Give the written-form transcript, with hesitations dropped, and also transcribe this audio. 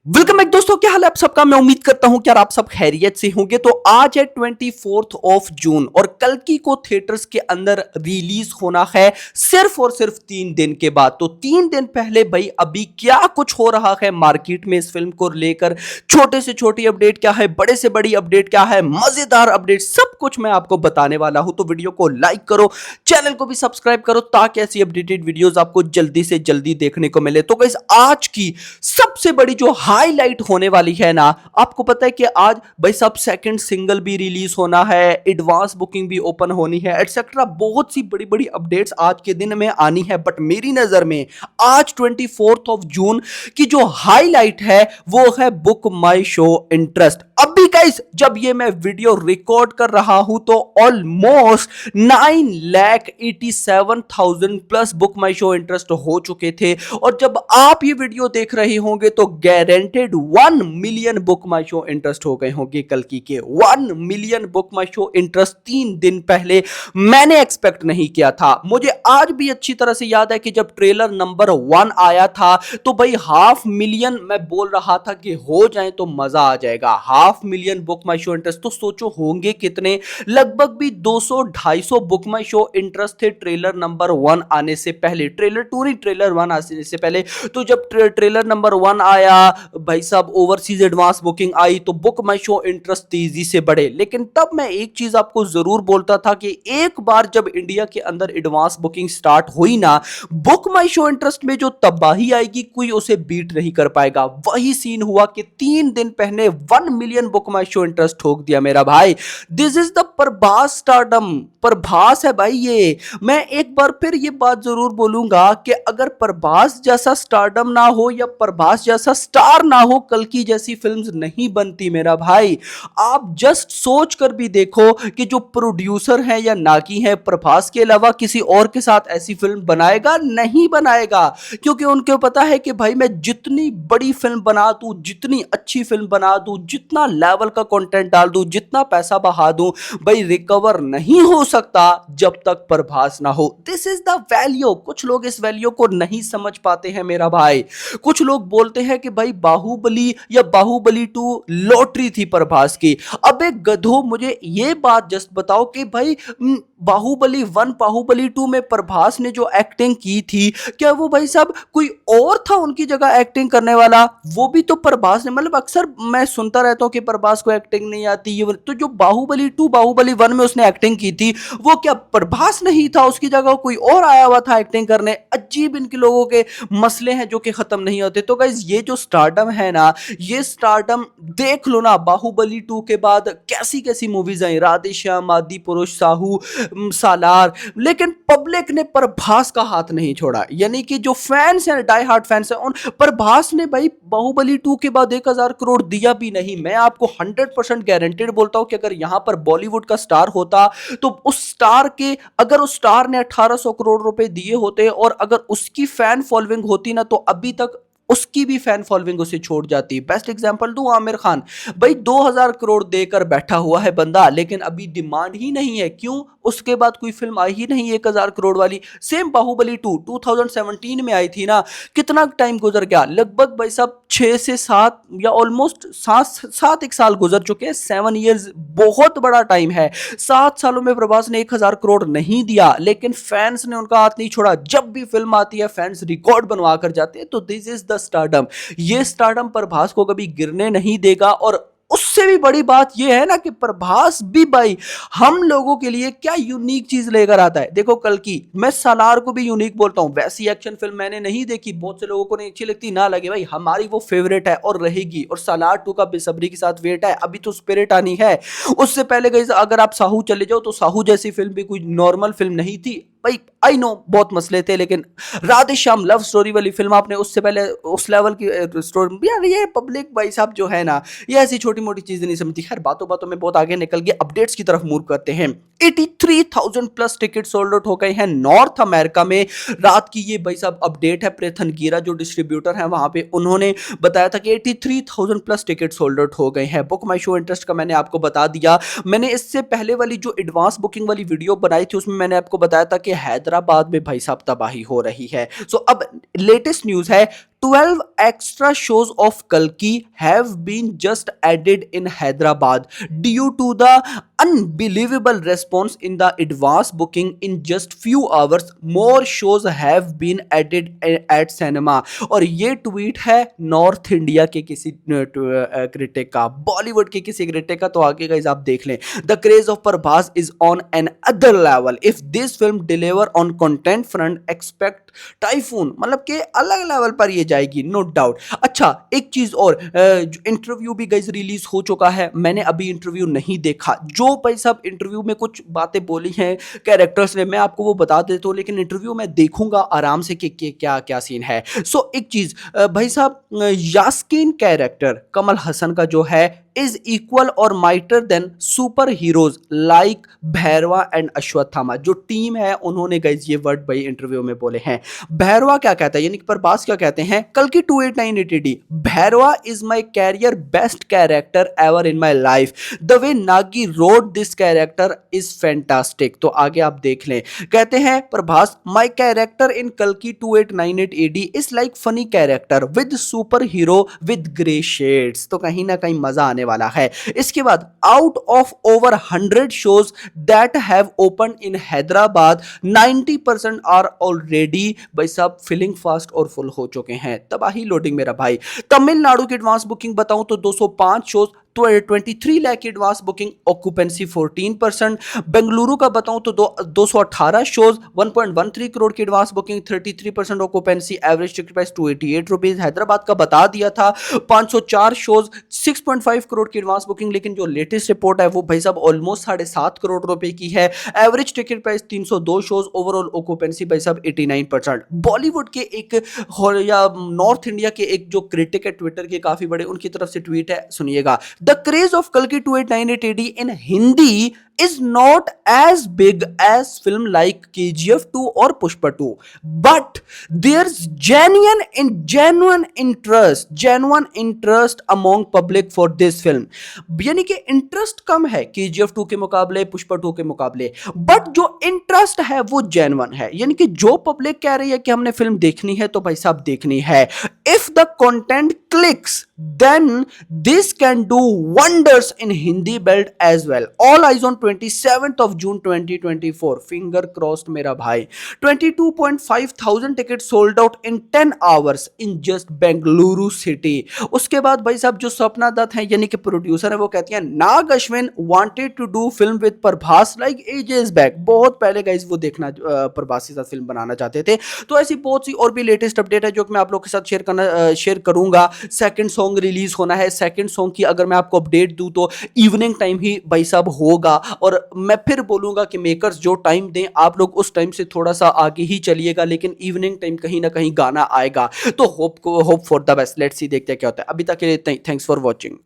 Welcome back दोस्तों, क्या हाल है आप सबका। मैं उम्मीद करता हूं कि यार आप सब खैरियत से होंगे। तो आज है 24 जून और कल्कि को थिएटर्स के अंदर रिलीज होना है सिर्फ और सिर्फ 3 दिन के बाद। तो 3 दिन पहले भाई अभी क्या कुछ हो रहा है मार्केट में इस फिल्म को लेकर, छोटे से छोटी अपडेट क्या है, बड़े से बड़ी अपडेट क्या है, मजेदार अपडेट, सब कुछ मैं आपको बताने वाला हूं। तो वीडियो को लाइक करो, चैनल को भी सब्सक्राइब करो ताकि ऐसी अपडेटेड वीडियोस आपको जल्दी से जल्दी देखने को मिले। तो गाइस आज की सबसे बड़ी जो हाईलाइट होने वाली है ना, आपको पता है कि आज भाई साहब सेकंड सिंगल भी रिलीज होना है, एडवांस बुकिंग भी ओपन होनी है, एटसेट्रा। बहुत सी बड़ी बड़ी अपडेट्स आज के दिन में आनी है। बट मेरी नजर में आज 24 जून की जो हाईलाइट है वो है बुक माई शो इंटरेस्ट। अभी गाइस जब ये मैं वीडियो रिकॉर्ड कर रहा हूं तो ऑलमोस्ट 9,87,000 प्लस बुक माई शो इंटरेस्ट हो चुके थे। और जब आप ये वीडियो देख रहे होंगे तो गारंटेड 1 मिलियन बुक माई शो इंटरेस्ट हो गए होंगे कल्कि के। 1 मिलियन बुक माई शो इंटरेस्ट 3 दिन पहले मैंने एक्सपेक्ट नहीं किया था। मुझे आज भी अच्छी तरह से याद है कि जब ट्रेलर नंबर 1 आया था तो भाई 500,000 मैं बोल रहा था कि हो जाए तो मजा आ जाएगा। 500,000 बुक माई शो इंटरेस्ट, तो सोचो होंगे कितने, लगभग भी 200-250 बुक माई शो इंटरेस्ट थे ट्रेलर नंबर 1 आने से पहले, ट्रेलर 2 नहीं ट्रेलर 1 आने से पहले। तो जब ट्रेलर नंबर 1 आया भाई साहब, ओवरसीज एडवांस बुकिंग आई तो बुक माई शो इंटरेस्ट तेजी से बढ़े। लेकिन तब मैं एक चीज आपको जरूर बोलता था कि एक बार जब इंडिया के अंदर एडवांस बुकिंग स्टार्ट हुई ना, बुक माई शो इंटरेस्ट में जो तबाही आएगी कोई उसे बीट नहीं कर पाएगा। वही सीन हुआ कि 3 दिन पहले 1 मिलियन बुक माई शो इंटरेस्ट ठोक दिया मेरा भाई। This is the Prabhas stardom, Prabhas है भाई ये। मैं एक बार फिर ये बात जरूर बोलूंगा कि अगर प्रभास जैसा स्टारडम ना हो या प्रभास जैसा स्टार ना हो, कल्कि जैसी फिल्म्स नहीं बनती मेरा भाई। आप जस्ट सोच कर भी देखो कि जो प्रोड्यूसर है या नागी है, प्रभास के अलावा किसी और के साथ ऐसी फिल्म बनाएगा नहीं बनाएगा। क्योंकि उनको पता है कि भाई मैं जितनी बड़ी फिल्म बना दूं, जितनी अच्छी फिल्म बना दूं, जितना लेवल का कंटेंट डाल दूं, जितना पैसा बहा दूं, भाई रिकवर नहीं हो सकता जब तक प्रभास ना हो। This is the value. कुछ लोग इस वैल्यू को नहीं समझ पाते हैं मेरा भाई। कुछ लोग बोलते हैं कि भाई बाहुबली या बाहुबली 2 लॉटरी थी प्रभास की। अबे गधो, मुझे ये बात जस्ट बताओ कि भाई बाहुबली 1 बाहुबली 2 में प्रभास ने जो एक्टिंग की थी, क्या वो भाई साहब कोई और था उनकी जगह एक्टिंग करने वाला? वो भी तो प्रभास ने, मतलब अक्सर मैं सुनता रहता हूँ कि प्रभास को एक्टिंग नहीं आती ये तो जो बाहुबली 2 बाहुबली 1 में उसने एक्टिंग की थी वो क्या प्रभास नहीं था? उसकी जगह कोई और आया हुआ था एक्टिंग करने। अजीब इनके लोगों के मसले हैं जो कि खत्म नहीं होते। तो गाइज ये जो स्टारडम है ना, ये स्टारडम देख लो ना, बाहुबली 2 के बाद कैसी कैसी मूवीज आई, राधे श्याम, आदि पुरुष, साहू, सालार। लेकिन पब्लिक ने प्रभास का हाथ नहीं छोड़ा। यानी कि जो फैंस हैं, डाई हार्ट फैंस हैं, उन प्रभास ने भाई बाहुबली 2 के बाद 1,000 करोड़ दिया भी नहीं। मैं आपको 100% गारंटेड बोलता हूं कि अगर यहां पर बॉलीवुड का स्टार होता तो उस स्टार के, अगर उस स्टार ने 1,800 करोड़ रुपए दिए होते और अगर उसकी फैन फॉलोइंग होती ना, तो अभी तक उसकी भी फैन फॉलोइंग उसे छोड़ जाती। बेस्ट एग्जांपल दूं, आमिर खान भाई 2,000 करोड़ देकर बैठा हुआ है बंदा, लेकिन अभी डिमांड ही नहीं है। क्यों? उसके बाद कोई फिल्म आई ही नहीं 1,000 करोड़ वाली। सेम बाहुबली 2 2017 में आई थी ना, कितना टाइम गुजर गया, लगभग भाई साहब 6 से 7 या ऑलमोस्ट 7 एक साल गुजर चुके हैं। 7 ईयर्स बहुत बड़ा टाइम है। 7 सालों में प्रभास ने 1,000 करोड़ नहीं दिया, लेकिन फैंस ने उनका हाथ नहीं छोड़ा। जब भी फिल्म आती है फैंस रिकॉर्ड बनवा कर जाते हैं। तो दिस इज द स्टारडम। ये स्टारडम प्रभास को कभी गिरने नहीं देगा। और उससे भी बड़ी बात यह है ना कि प्रभास भी भाई हम लोगों के लिए क्या यूनिक चीज लेकर आता है। देखो कल की, मैं सालार को भी यूनिक बोलता हूं। वैसी एक्शन फिल्म मैंने नहीं देखी, बहुत से लोगों को नहीं अच्छी लगती, ना लगे भाई, हमारी वो फेवरेट है और रहेगी। और सालार 2 का बेसब्री के साथ वेट है। अभी तो स्पिरिट आनी है। उससे पहले गई अगर आप साहू चले जाओ तो साहू जैसी फिल्म भी कोई नॉर्मल फिल्म नहीं थी भाई। आई नो बहुत मसले थे, लेकिन राधे श्याम लव स्टोरी वाली फिल्म आपने उससे पहले उस लेवल की स्टोरी यार, ये पब्लिक भाई साहब जो है ना, ये ऐसी छोटी मोटी चीजें नहीं समझती। खैर बातों बातों में बहुत आगे निकल गए, अपडेट्स की तरफ मूव करते हैं। 83,000 प्लस टिकट सोल्ड आउट हो गए हैं नॉर्थ अमेरिका में। रात की ये भाई साहब अपडेट है, प्रेथन गिरा जो डिस्ट्रीब्यूटर है वहां पे, उन्होंने बताया था कि 83,000 प्लस टिकट सोल्ड आउट हो गए हैं। बुक माई शो इंटरेस्ट का मैंने आपको बता दिया। मैंने इससे पहले वाली जो एडवांस बुकिंग वाली वीडियो बनाई थी उसमें मैंने आपको बताया था कि हैदराबाद में भाई साहब तबाही हो रही है। सो अब लेटेस्ट न्यूज है, 12 extra shows of Kalki have been just added in Hyderabad due to the unbelievable response in the advance booking. In just few hours more shows have been added at cinema. और ये tweet है north India के किसी critic का, बॉलीवुड के किसी critic का, तो आगे गाइस आप देख लें। The craze of Prabhas is on an other level if this film deliver on content front expect typhoon, मतलब कि अलग लेवल पर ये जाएगी नो डाउट। अच्छा एक चीज और, इंटरव्यू भी गाइस रिलीज हो चुका है, मैंने अभी इंटरव्यू नहीं देखा। जो भाई साहब इंटरव्यू में कुछ बातें बोली हैं कैरेक्टर्स ने, मैं आपको वो बता देता हूँ, लेकिन इंटरव्यू में देखूंगा आराम से कि क्या क्या सीन है। सो एक चीज भाई साहब, यास्कीन कैरेक्टर कमल हसन का जो है is equal or mightier than super heroes like Bhairava and Ashwatthama. जो टीम है उन्होंने गाइस ये वर्ड भाई इंटरव्यू में बोले हैं। भैरवा क्या कहता है, यानी कि प्रभास क्या कहते हैं, कल की 289 ATD Bhairava is my career best character ever in my life, the way Nagi wrote this character is fantastic. तो आगे आप देख लें, कहते हैं प्रभास माय कैरेक्टर इन कल की 2898 AD is like funny character with super hero with grey shades. तो कहीं ना कहीं मजा आने वाला है। इसके बाद out of over 100 shows that have open in Hyderabad 90% are already भाई साहब फिलिंग फास्ट और फुल हो चुके हैं। तबाही लोडिंग मेरा भाई। तमिलनाडु की एडवांस बुकिंग बताऊं तो 205 शोज 23 लाख की एडवांस बुकिंग, ऑक्यूपेंसी 14%। बेंगलुरु का बताऊं तो 218 शोज 1.13 करोड़ की advance booking, 33% occupancy, average ticket price 288 rupees. Hyderabad का बता दिया था 504 शोज 6.5 करोड़ की एडवांस बुकिंग, लेकिन जो लेटेस्ट रिपोर्ट है वो भाई साहब ऑलमोस्ट 7.5 करोड़ रुपए की है। Average ticket price 302 shows, overall occupancy भाई साहब 89%। बॉलीवुड के एक या नॉर्थ इंडिया के एक जो क्रिटिक है ट्विटर के काफी बड़े, उनकी तरफ से ट्वीट है, सुनिएगा। The craze of Kalki 2898 AD in Hindi is not as big as film like KGF 2 or Pushpa 2, but there's genuine interest among public for this film। यानी कि इंटरेस्ट कम है KGF 2 के मुकाबले, पुष्पा 2 के मुकाबले, बट जो इंटरेस्ट है वो जेन्युइन है। यानी कि जो पब्लिक कह रही है कि हमने फिल्म देखनी है तो भाई साहब देखनी है। If the content clicks then this can do wonders in Hindi belt as well। All eyes on 27th of June 2024, finger crossed मेरा भाई। 22.5 thousand tickets sold out in 10 hours in just Bengaluru city। उसके बाद भाई साहब जो सपना दत्त है यानी कि प्रोड्यूसर है, वो कहती है नाग Ashwin wanted to do film with Prabhas like ages back। बहुत पहले गाइस वो देखना प्रभास के साथ फिल्म बनाना चाहते थे। तो ऐसी बहुत सी और भी लेटेस्ट अपडेट है जो कि मैं आप लोग के साथ शेयर करूंगा। सेकंड सॉन्ग रिलीज होना है, सेकंड सॉन्ग की अगर मैं आपको अपडेट दूं तो इवनिंग टाइम ही भाई साहब होगा, और मैं फिर बोलूंगा कि मेकर्स जो टाइम दें आप लोग उस टाइम से थोड़ा सा आगे ही चलिएगा, लेकिन इवनिंग टाइम कहीं ना कहीं गाना आएगा। तो hope for the best, let's see देखते हैं क्या होता है। अभी तक के लिए थैंक्स फॉर वॉचिंग।